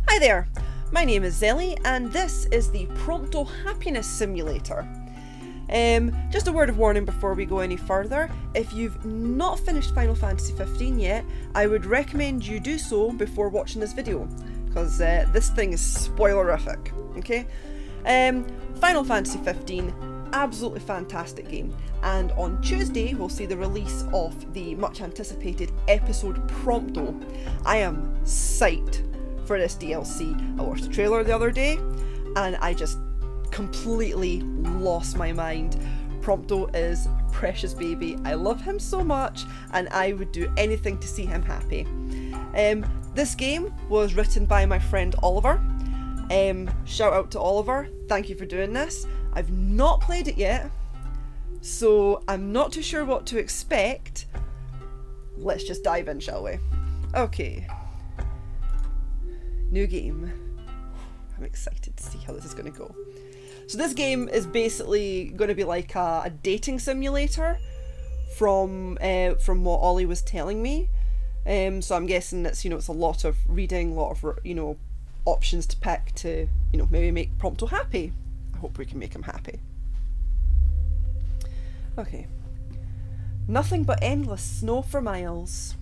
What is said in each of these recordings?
Hi there, my name is Zelly and this is the Prompto Happiness Simulator. Just a word of warning before we go any further, if you've not finished Final Fantasy 15 yet, I would recommend you do so before watching this video, because this thing is spoilerific, okay? Final Fantasy 15, absolutely fantastic game, and on Tuesday we'll see the release of the much anticipated episode Prompto. I am psyched for this DLC. I watched the trailer the other day and I just completely lost my mind. Prompto is a precious baby. I love him so much and I would do anything to see him happy. This game was written by my friend Oliver. Shout out to Oliver, thank you for doing this. I've not played it yet, so I'm not too sure what to expect. Let's just dive in, shall we? Okay. New game. I'm excited to see how this is going to go. So this game is basically going to be like a dating simulator from what Ollie was telling me. So I'm guessing it's it's a lot of reading, a lot of options to pick to maybe make Prompto happy. I hope we can make him happy. Okay. Nothing but endless snow for miles.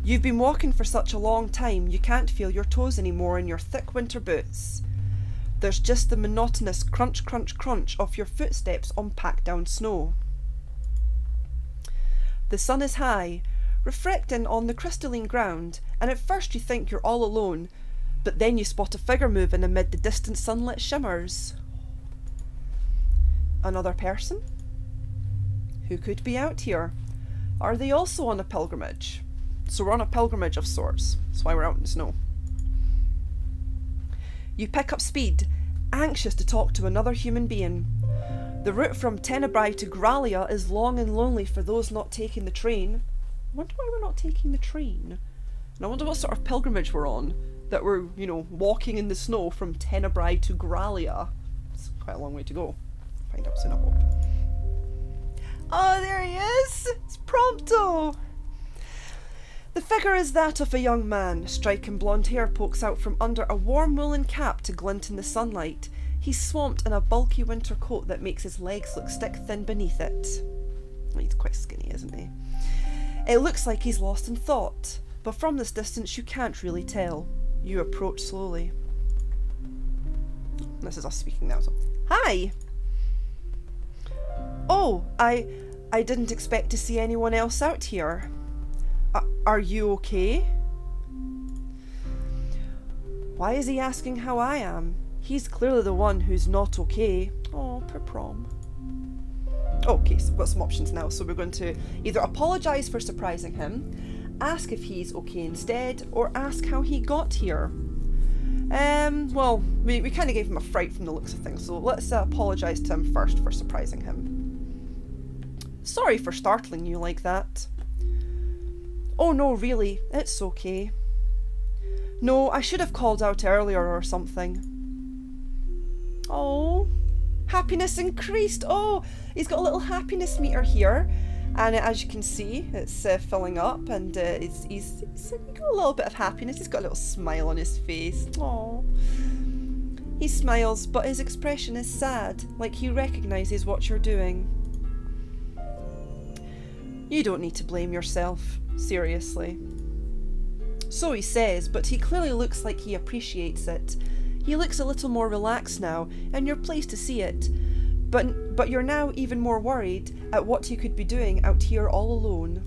You've been walking for such a long time you can't feel your toes anymore in your thick winter boots. There's just the monotonous crunch crunch crunch of your footsteps on packed down snow. The sun is high, reflecting on the crystalline ground, and at first you think you're all alone, but then you spot a figure moving amid the distant sunlit shimmers. Another person? Who could be out here? Are they also on a pilgrimage? So we're on a pilgrimage of sorts. That's why we're out in the snow. You pick up speed, anxious to talk to another human being. The route from Tenebrae to Gralia is long and lonely for those not taking the train. I wonder why we're not taking the train. And I wonder what sort of pilgrimage we're on, that we're, walking in the snow from Tenebrae to Gralia. It's quite a long way to go. Find out soon, I hope. Oh, there he is! It's Prompto! The figure is that of a young man. Striking blonde hair pokes out from under a warm woolen cap to glint in the sunlight. He's swamped in a bulky winter coat that makes his legs look stick-thin beneath it. He's quite skinny, isn't he? It looks like he's lost in thought, but from this distance you can't really tell. You approach slowly. This is us speaking now, so... Hi! Oh, I didn't expect to see anyone else out here. Are you okay? Why is he asking how I am? He's clearly the one who's not okay. Oh, poor Prom. Okay, so we've got some options now. So we're going to either apologise for surprising him, ask if he's okay instead, or ask how he got here. Well, we kind of gave him a fright from the looks of things, so let's apologise to him first for surprising him. Sorry for startling you like that. Oh no, really, it's okay. No, I should have called out earlier or something. Oh, happiness increased. Oh, he's got a little happiness meter here, and as you can see, it's filling up, and he's got a little bit of happiness. He's got a little smile on his face. Oh, he smiles, but his expression is sad, like he recognises what you're doing. You don't need to blame yourself. Seriously. So he says, but he clearly looks like he appreciates it. He looks a little more relaxed now, and you're pleased to see it. But you're now even more worried at what he could be doing out here all alone.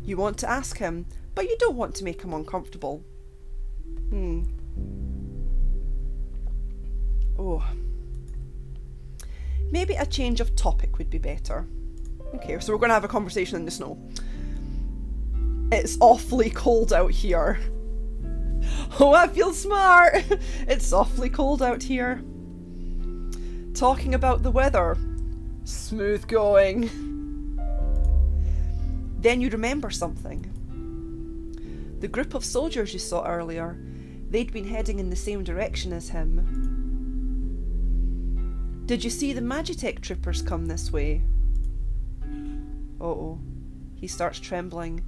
You want to ask him, but you don't want to make him uncomfortable. Oh. Maybe a change of topic would be better. Okay, so we're going to have a conversation in the snow. It's awfully cold out here. Oh, I feel smart! It's awfully cold out here. Talking about the weather. Smooth going. Then you remember something. The group of soldiers you saw earlier, they'd been heading in the same direction as him. Did you see the magitek troopers come this way? Uh-oh. He starts trembling.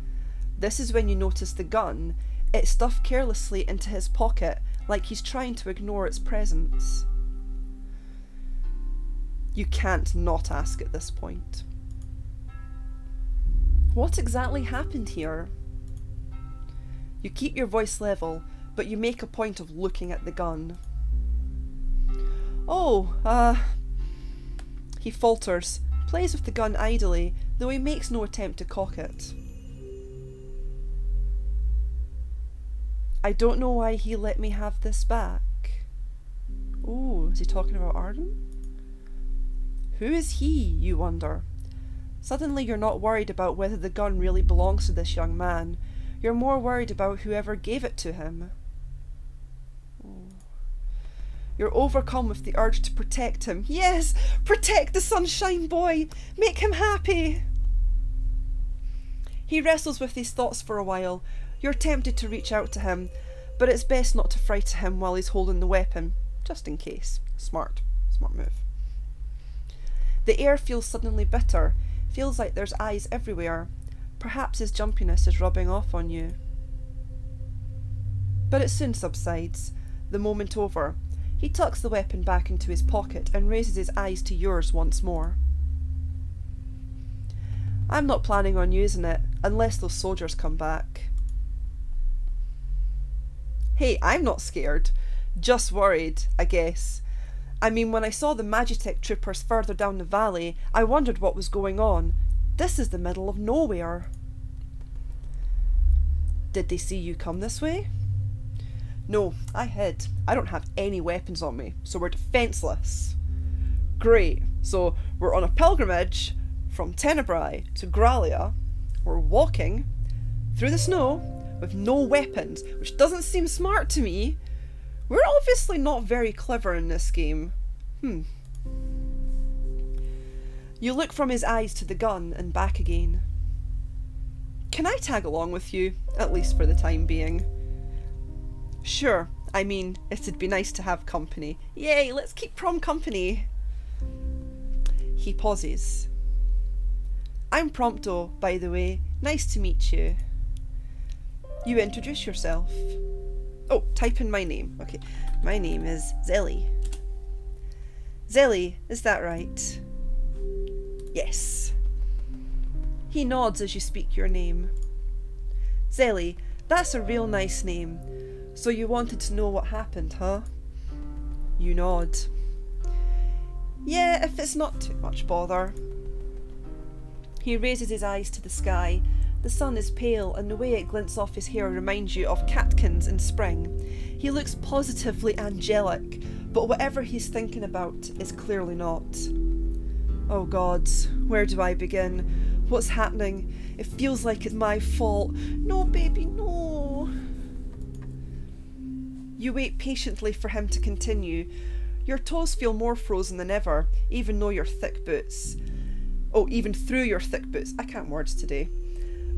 This is when you notice the gun. It's stuffed carelessly into his pocket, like he's trying to ignore its presence. You can't not ask at this point. What exactly happened here? You keep your voice level, but you make a point of looking at the gun. Oh, he falters, plays with the gun idly, though he makes no attempt to cock it. I don't know why he let me have this back. Ooh, is he talking about Arden? Who is he, you wonder? Suddenly you're not worried about whether the gun really belongs to this young man. You're more worried about whoever gave it to him. You're overcome with the urge to protect him. Yes, protect the Sunshine Boy! Make him happy! He wrestles with these thoughts for a while. You're tempted to reach out to him, but it's best not to frighten him while he's holding the weapon, just in case. Smart move. The air feels suddenly bitter, feels like there's eyes everywhere. Perhaps his jumpiness is rubbing off on you. But it soon subsides, the moment over. He tucks the weapon back into his pocket and raises his eyes to yours once more. I'm not planning on using it, unless those soldiers come back. Hey, I'm not scared. Just worried, I guess. I mean, when I saw the magitek troopers further down the valley, I wondered what was going on. This is the middle of nowhere. Did they see you come this way? No, I hid. I don't have any weapons on me, so we're defenceless. Great, so we're on a pilgrimage from Tenebrae to Gralia. We're walking through the snow with no weapons, which doesn't seem smart to me. We're obviously not very clever in this game. You look from his eyes to the gun and back again. Can I tag along with you, at least for the time being? Sure, I mean, it'd be nice to have company. Yay, let's keep prom company. He pauses. I'm Prompto, by the way. Nice to meet you. You introduce yourself. Oh, type in my name. Okay, my name is Zelly. Zelly, is that right? Yes. He nods as you speak your name. Zelly, that's a real nice name. So you wanted to know what happened, huh? You nod. Yeah, if it's not too much bother. He raises his eyes to the sky. The sun is pale, and the way it glints off his hair reminds you of catkins in spring. He looks positively angelic, but whatever he's thinking about is clearly not. Oh God, where do I begin? What's happening? It feels like it's my fault. No, baby, no. You wait patiently for him to continue. Your toes feel more frozen than ever, even through your thick boots. I can't words today.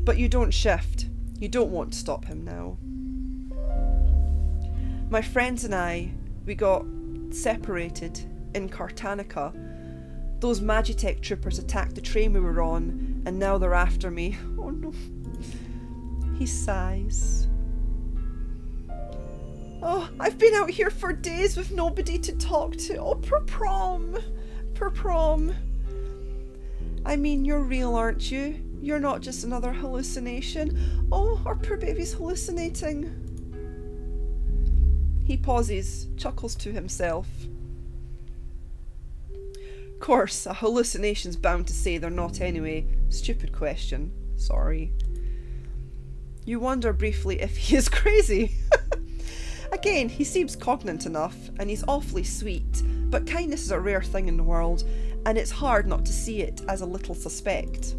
But you don't shift. You don't want to stop him now. My friends and I, we got separated in Cartanica. Those magitek troopers attacked the train we were on, and now they're after me. Oh no. He sighs. Oh, I've been out here for days with nobody to talk to. Oh, poor prom. Poor prom. I mean, you're real, aren't you? You're not just another hallucination. Oh, our poor baby's hallucinating. He pauses, chuckles to himself. Course, a hallucination's bound to say they're not anyway. Stupid question. Sorry. You wonder briefly if he is crazy. Again, he seems cognate enough, and he's awfully sweet, but kindness is a rare thing in the world, and it's hard not to see it as a little suspect.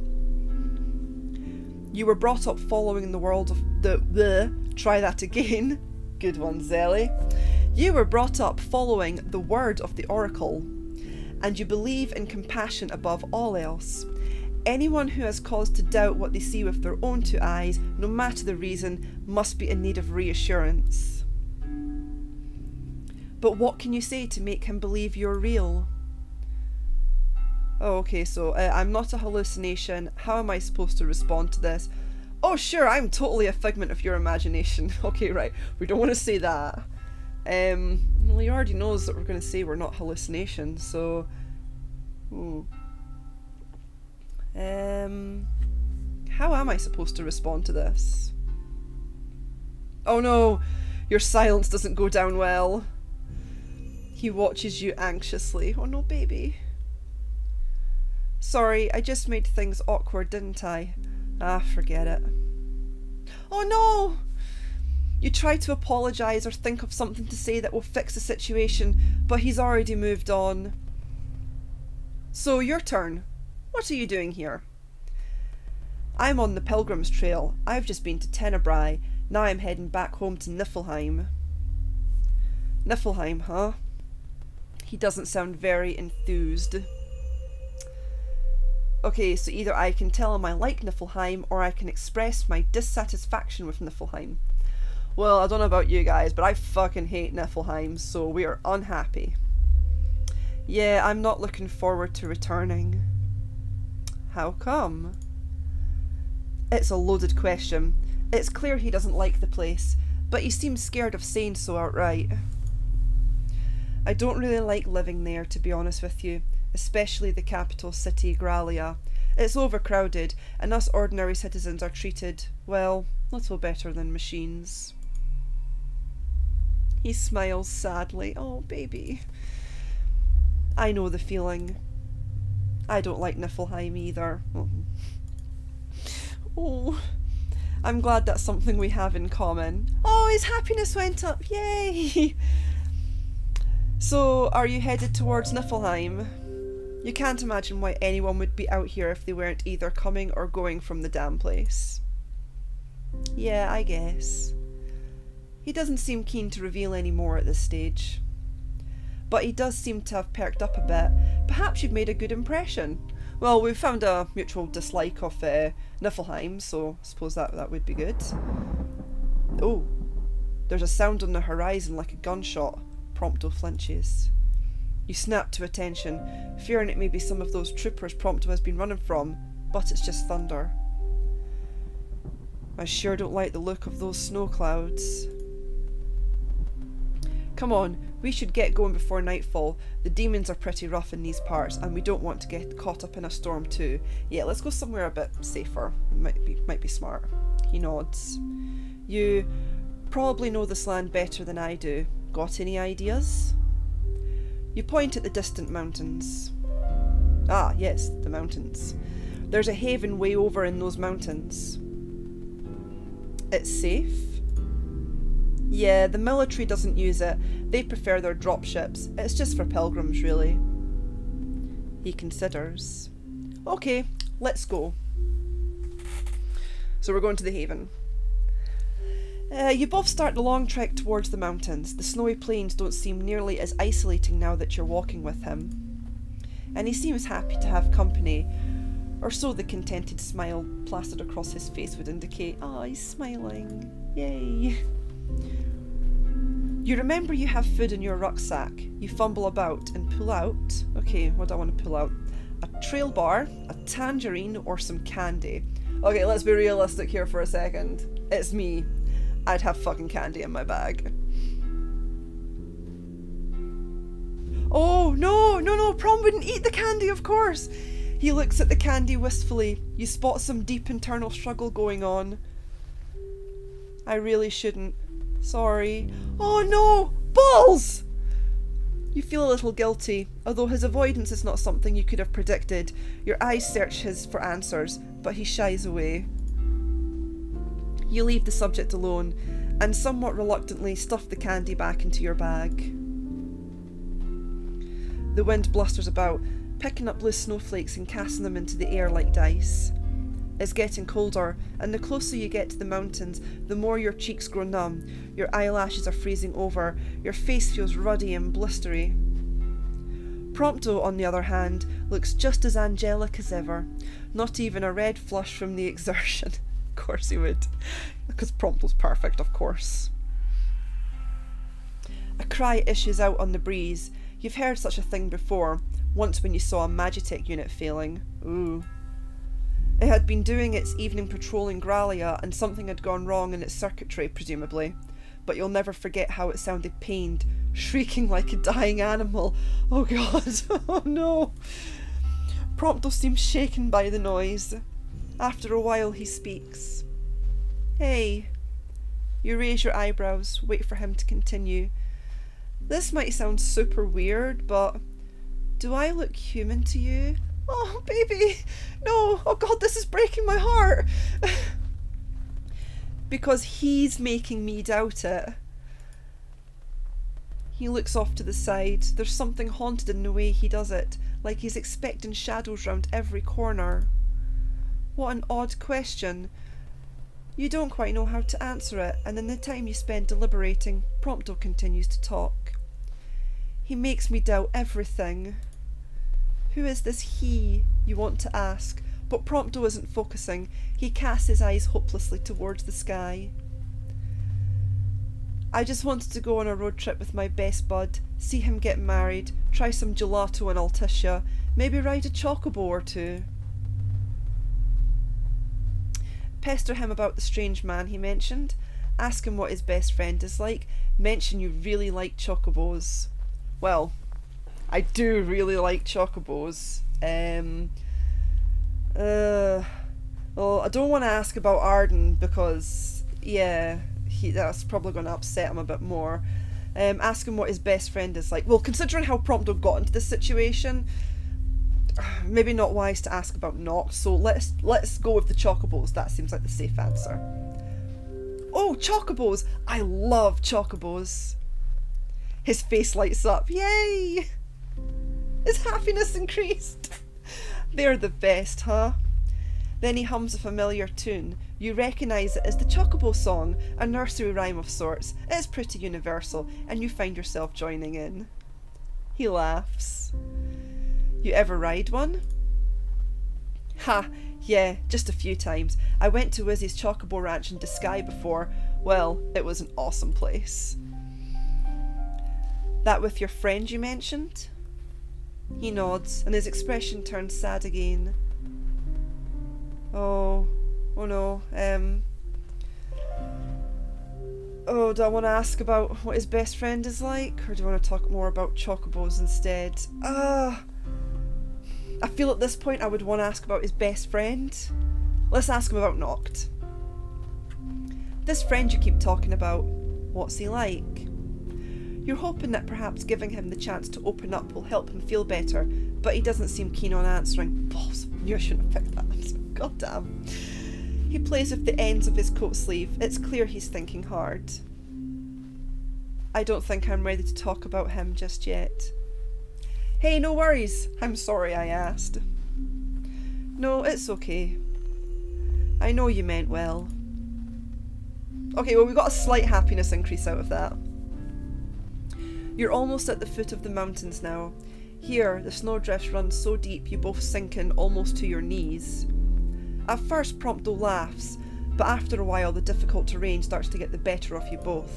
You were brought up following the world of try that again. Good one, Zelly. You were brought up following the word of the oracle, and you believe in compassion above all else. Anyone who has cause to doubt what they see with their own two eyes, no matter the reason, must be in need of reassurance. But what can you say to make him believe you're real? Oh, okay, so I'm not a hallucination. How am I supposed to respond to this? Oh sure, I'm totally a figment of your imagination. Okay, right, we don't want to say that. Well, he already knows that we're going to say we're not hallucinations, so... How am I supposed to respond to this? Oh no, your silence doesn't go down well. He watches you anxiously. Oh no, baby. Sorry, I just made things awkward, didn't I? Ah, forget it. Oh no! You try to apologise or think of something to say that will fix the situation, but he's already moved on. So, your turn. What are you doing here? I'm on the Pilgrim's Trail. I've just been to Tenebrae. Now I'm heading back home to Niflheim. Niflheim, huh? He doesn't sound very enthused. Okay, so either I can tell him I like Niflheim, or I can express my dissatisfaction with Niflheim. Well, I don't know about you guys, but I fucking hate Niflheim, so we are unhappy. Yeah, I'm not looking forward to returning. How come? It's a loaded question. It's clear he doesn't like the place, but he seems scared of saying so outright. I don't really like living there, to be honest with you, especially the capital city, Gralia. It's overcrowded, and us ordinary citizens are treated, well, little better than machines. He smiles sadly. Oh, baby. I know the feeling. I don't like Niflheim either. Oh, I'm glad that's something we have in common. Oh, his happiness went up. Yay! So, are you headed towards Niflheim? You can't imagine why anyone would be out here if they weren't either coming or going from the damn place. Yeah, I guess. He doesn't seem keen to reveal any more at this stage. But he does seem to have perked up a bit. Perhaps you've made a good impression. Well, we've found a mutual dislike of Niflheim, so I suppose that would be good. Oh, there's a sound on the horizon like a gunshot. Prompto flinches. You snap to attention, fearing it may be some of those troopers Prompto has been running from, but it's just thunder. I sure don't like the look of those snow clouds. Come on, we should get going before nightfall. The demons are pretty rough in these parts, and we don't want to get caught up in a storm too. Yeah, let's go somewhere a bit safer. Might be smart. He nods. You probably know this land better than I do. Got any ideas? You point at the distant mountains. Ah, yes, the mountains. There's a haven way over in those mountains. It's safe? Yeah, the military doesn't use it. They prefer their dropships. It's just for pilgrims, really. He considers. Okay, let's go. So we're going to the haven. You both start the long trek towards the mountains. The snowy plains don't seem nearly as isolating now that you're walking with him. And he seems happy to have company, or so the contented smile plastered across his face would indicate. Ah, he's smiling. Yay. You remember you have food in your rucksack. You fumble about and pull out... Okay, what do I want to pull out? A trail bar, a tangerine, or some candy. Okay, let's be realistic here for a second. It's me. I'd have fucking candy in my bag. Oh, no, Prom wouldn't eat the candy, of course. He looks at the candy wistfully. You spot some deep internal struggle going on. I really shouldn't. Sorry. Oh no! Balls! You feel a little guilty, although his avoidance is not something you could have predicted. Your eyes search his for answers, but he shies away. You leave the subject alone, and somewhat reluctantly stuff the candy back into your bag. The wind blusters about, picking up loose snowflakes and casting them into the air like dice. It's getting colder, and the closer you get to the mountains, the more your cheeks grow numb, your eyelashes are freezing over, your face feels ruddy and blistery. Prompto, on the other hand, looks just as angelic as ever, not even a red flush from the exertion. Of course he would, because Prompto's perfect, of course. A cry issues out on the breeze. You've heard such a thing before, once when you saw a magitek unit failing. Ooh. It had been doing its evening patrol in Gralia and something had gone wrong in its circuitry, presumably. But you'll never forget how it sounded pained, shrieking like a dying animal. Oh god, oh no. Prompto seems shaken by the noise. After a while he speaks. Hey. You raise your eyebrows, wait for him to continue. This might sound super weird, but do I look human to you? Oh, baby! No! Oh god, this is breaking my heart! Because he's making me doubt it. He looks off to the side. There's something haunted in the way he does it, like he's expecting shadows round every corner. What an odd question. You don't quite know how to answer it, and in the time you spend deliberating, Prompto continues to talk. He makes me doubt everything. Who is this he you want to ask? But Prompto isn't focusing. He casts his eyes hopelessly towards the sky. I just wanted to go on a road trip with my best bud, see him get married, try some gelato in Altissia, maybe ride a chocobo or two. Pester him about the strange man he mentioned, ask him what his best friend is like, mention you really like chocobos. Well, I do really like chocobos. Well, I don't want to ask about Arden because, yeah, that's probably going to upset him a bit more. Ask him what his best friend is like. Well, considering how Prompto got into this situation, maybe not wise to ask about Noct, so let's go with the chocobos. That seems like the safe answer. Oh, chocobos! I love chocobos. His face lights up. Yay! His happiness increased. They're the best, huh? Then he hums a familiar tune. You recognise it as the Chocobo song, a nursery rhyme of sorts. It's pretty universal, and you find yourself joining in. He laughs. You ever ride one? Ha, yeah, just a few times. I went to Izzy's Chocobo Ranch in Disguise before. Well, it was an awesome place. That with your friend you mentioned? He nods, and his expression turns sad again. Oh no, oh, do I want to ask about what his best friend is like, or do I want to talk more about chocobos instead? I feel at this point I would want to ask about his best friend. Let's ask him about Noct. This friend you keep talking about, what's he like? You're hoping that perhaps giving him the chance to open up will help him feel better, but he doesn't seem keen on answering. Balls, I knew I shouldn't have picked that answer. God damn. He plays with the ends of his coat sleeve. It's clear he's thinking hard. I don't think I'm ready to talk about him just yet. Hey, no worries. I'm sorry I asked. No, it's okay. I know you meant well. Okay, well, we got a slight happiness increase out of that. You're almost at the foot of the mountains now. Here, the snowdrifts run so deep you both sink in almost to your knees. At first, Prompto laughs, but after a while the difficult terrain starts to get the better of you both.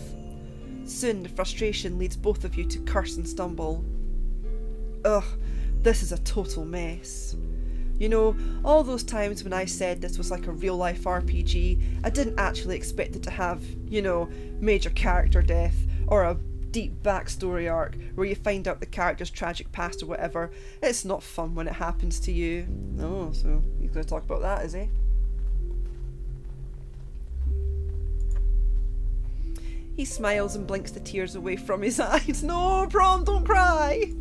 Soon, the frustration leads both of you to curse and stumble. Ugh, this is a total mess. You know, all those times when I said this was like a real-life RPG, I didn't actually expect it to have, you know, major character death, or a deep backstory arc where you find out the character's tragic past or whatever. It's not fun when it happens to you. Oh, so he's going to talk about that, is he? He smiles and blinks the tears away from his eyes. No, Prom, don't cry!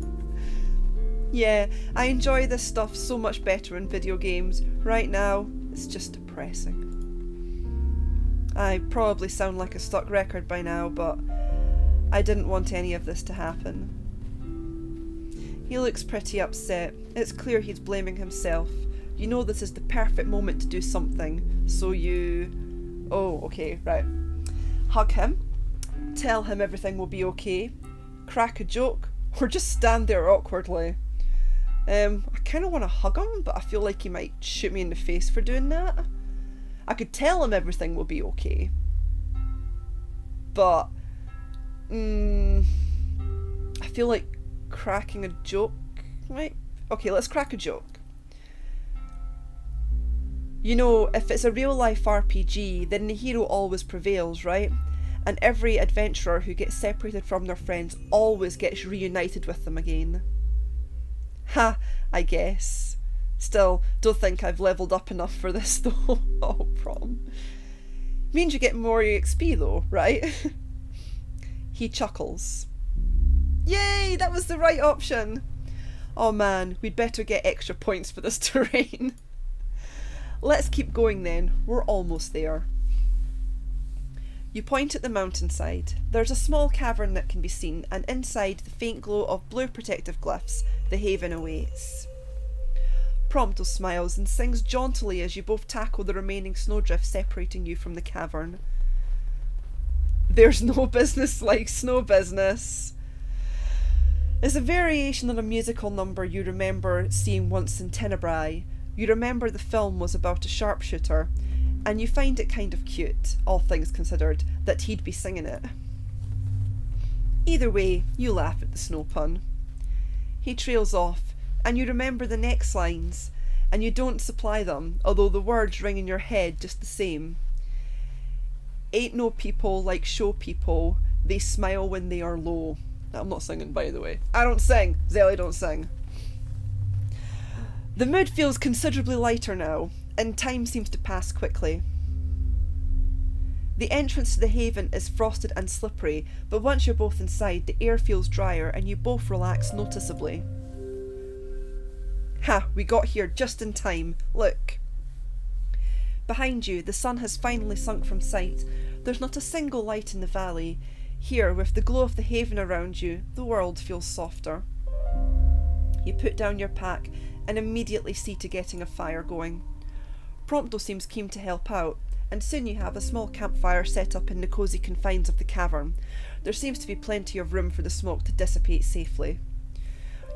Yeah, I enjoy this stuff so much better in video games. Right now, it's just depressing. I probably sound like a stuck record by now, but I didn't want any of this to happen. He looks pretty upset. It's clear he's blaming himself. You know this is the perfect moment to do something, so you... Oh, okay, right. Hug him. Tell him everything will be okay. Crack a joke, or just stand there awkwardly. I kind of want to hug him, but I feel like he might shoot me in the face for doing that. I could tell him everything will be okay. But... I feel like cracking a joke might... Okay, let's crack a joke. You know, if it's a real life RPG, then the hero always prevails, right? And every adventurer who gets separated from their friends always gets reunited with them again. Ha, I guess. Still, don't think I've leveled up enough for this though. Oh, Prom. Means you get more XP though, right? He chuckles. Yay, that was the right option. Oh man, we'd better get extra points for this terrain. Let's keep going then, we're almost there. You point at the mountainside. There's a small cavern that can be seen, and inside the faint glow of blue protective glyphs, the haven awaits. Prompto smiles and sings jauntily as you both tackle the remaining snowdrift separating you from the cavern. There's no business like snow business. It's a variation on a musical number you remember seeing once in Tenebrae. You remember the film was about a sharpshooter, and you find it kind of cute, all things considered, that he'd be singing it. Either way, you laugh at the snow pun. He trails off, and you remember the next lines, and you don't supply them, although the words ring in your head just the same. Ain't no people like show people, they smile when they are low. I'm not singing, by the way. I don't sing. Zelly don't sing. The mood feels considerably lighter now, and time seems to pass quickly. The entrance to the haven is frosted and slippery, but once you're both inside, the air feels drier and you both relax noticeably. Ha, we got here just in time. Look. Behind you, the sun has finally sunk from sight. There's not a single light in the valley. Here, with the glow of the haven around you, the world feels softer. You put down your pack and immediately see to getting a fire going. Prompto seems keen to help out, and soon you have a small campfire set up in the cosy confines of the cavern. There seems to be plenty of room for the smoke to dissipate safely.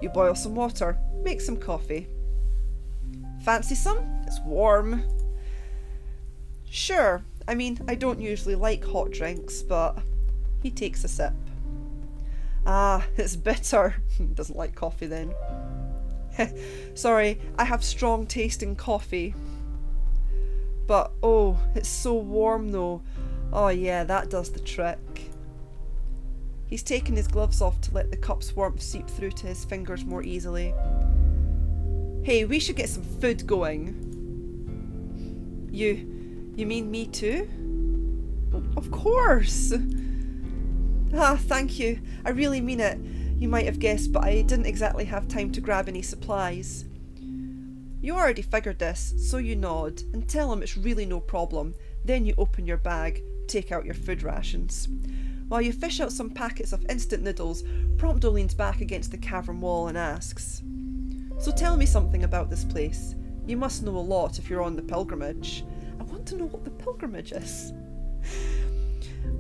You boil some water, make some coffee. Fancy some? It's warm. Sure, I mean, I don't usually like hot drinks, but he takes a sip. Ah, it's bitter. Doesn't like coffee then. Sorry, I have strong tasting coffee. But oh, it's so warm though. Oh yeah, that does the trick. He's taken his gloves off to let the cup's warmth seep through to his fingers more easily. Hey, we should get some food going. You mean me too? Of course! Ah, thank you. I really mean it. You might have guessed, but I didn't exactly have time to grab any supplies. You already figured this, so you nod and tell him it's really no problem. Then you open your bag, take out your food rations. While you fish out some packets of instant noodles, Prompto leans back against the cavern wall and asks, "So tell me something about this place. You must know a lot if you're on the pilgrimage." I want to know what the pilgrimage is.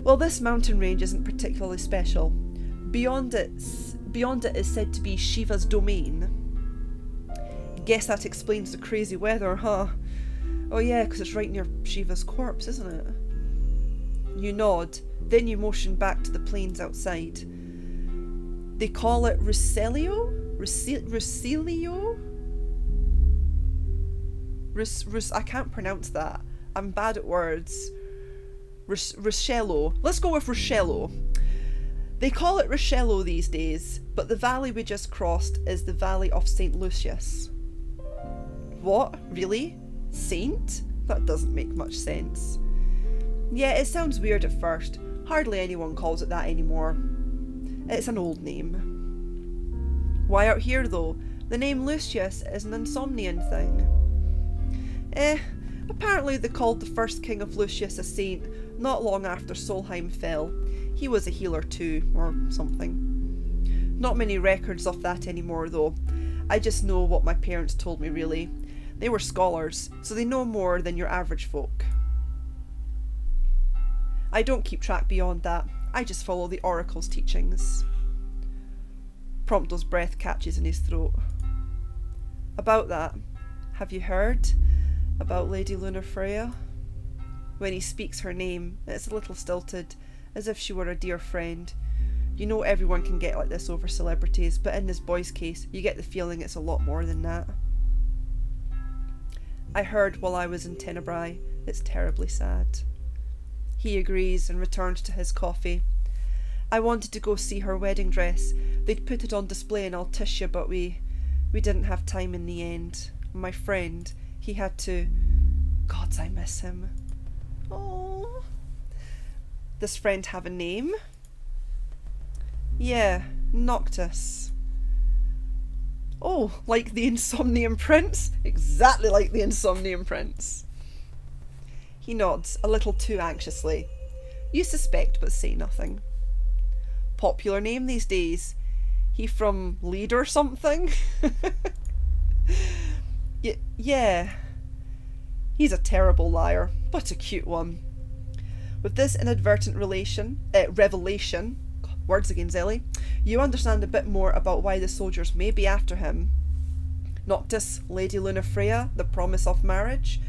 Well, this mountain range isn't particularly special. Beyond it is said to be Shiva's domain. Guess that explains the crazy weather, huh? Oh yeah, because it's right near Shiva's corpse, isn't it? You nod, then you motion back to the plains outside. They call it Ruscelio? I can't pronounce that. I'm bad at words. Ruscello. Let's go with Ruscello. They call it Ruscello these days, but the valley we just crossed is the Valley of St. Lucius. What? Really? Saint? That doesn't make much sense. Yeah, it sounds weird at first. Hardly anyone calls it that anymore. It's an old name. Why out here though? The name Lucius is an Insomnian thing. Apparently they called the first king of Lucius a saint not long after Solheim fell. He was a healer too, or something. Not many records of that anymore though. I just know what my parents told me really. They were scholars, so they know more than your average folk. I don't keep track beyond that. I just follow the oracle's teachings. Prompto's breath catches in his throat. About that, have you heard about Lady Lunafreya? When he speaks her name, it's a little stilted, as if she were a dear friend. You know everyone can get like this over celebrities, but in this boy's case, you get the feeling it's a lot more than that. I heard while I was in Tenebrae. It's terribly sad. He agrees and returns to his coffee. I wanted to go see her wedding dress. They'd put it on display in Altissia, but we didn't have time in the end. My friend, he had to... Gods, I miss him. Oh. This friend have a name? Yeah, Noctis. Oh, like the Insomnium Prince? Exactly like the Insomnium Prince. He nods, a little too anxiously. You suspect, but say nothing. Popular name these days. He from Lead or something? Yeah. He's a terrible liar, but a cute one. With this inadvertent revelation, words again, Zelly, you understand a bit more about why the soldiers may be after him. Noctis, Lady Lunafreya, the promise of marriage.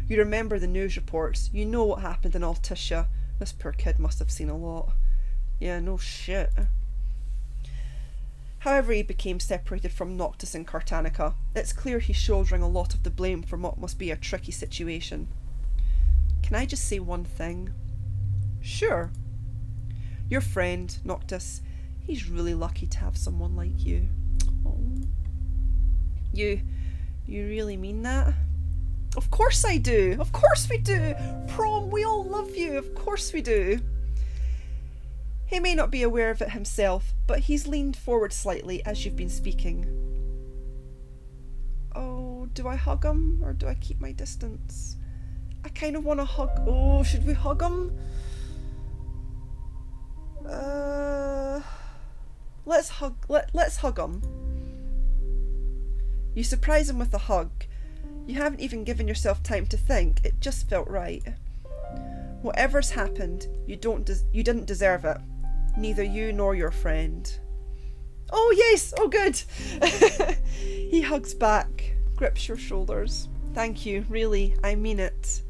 You remember the news reports. You know what happened in Altissia. This poor kid must have seen a lot. Yeah, no shit. However, he became separated from Noctis in Cartanica. It's clear he's shouldering a lot of the blame for what must be a tricky situation. Can I just say one thing? Sure. Your friend, Noctis, he's really lucky to have someone like you. Oh. You really mean that? Of course I do. Of course we do. Prom, we all love you. Of course we do. He may not be aware of it himself, but he's leaned forward slightly as you've been speaking. Oh, do I hug him or do I keep my distance? I kind of want to hug. Oh, should we hug him? Let's hug him. You surprise him with a hug. You haven't even given yourself time to think. It just felt right. Whatever's happened, you didn't deserve it. Neither you nor your friend. Oh yes! Oh good! He hugs back, grips your shoulders. Thank you, really, I mean it.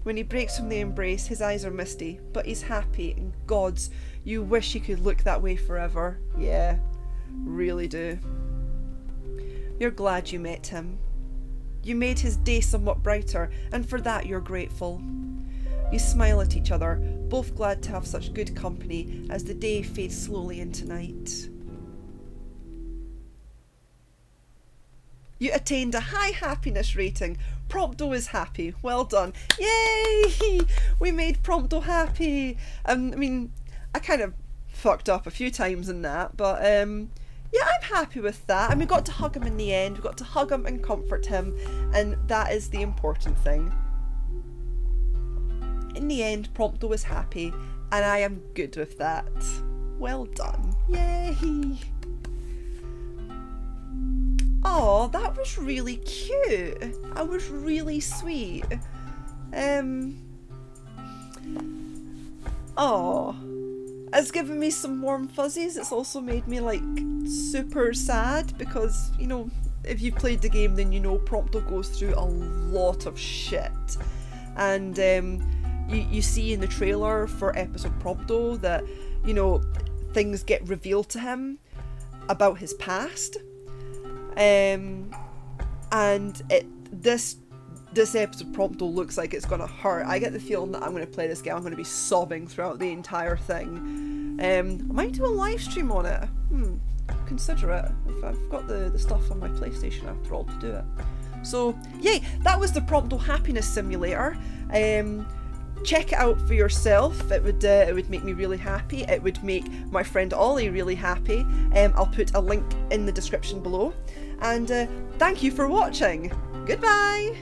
When he breaks from the embrace, his eyes are misty, but he's happy, and gods, you wish he could look that way forever. Yeah, really do. You're glad you met him. You made his day somewhat brighter, and for that you're grateful. You smile at each other, both glad to have such good company as the day fades slowly into night. You attained a high happiness rating. Prompto is happy. Well done. Yay! We made Prompto happy. I mean, I kind of fucked up a few times in that, but yeah, I'm happy with that. And we got to hug him in the end. We got to hug him and comfort him, and that is the important thing. In the end, Prompto was happy, and I am good with that. Well done. Yay! Oh, that was really cute. That was really sweet. Oh, it's given me some warm fuzzies. It's also made me like super sad because, you know, if you've played the game, then you know Prompto goes through a lot of shit. And you see in the trailer for episode Prompto that, you know, things get revealed to him about his past. And this episode Prompto looks like it's gonna hurt. I get the feeling that I'm gonna play this game, I'm gonna be sobbing throughout the entire thing. I might do a live stream on it. Consider it. If I've got the stuff on my PlayStation after all to do it. So yay, that was the Prompto Happiness Simulator. Check it out for yourself. It would make me really happy. It would make my friend Ollie really happy. I'll put a link in the description below. And thank you for watching. Goodbye!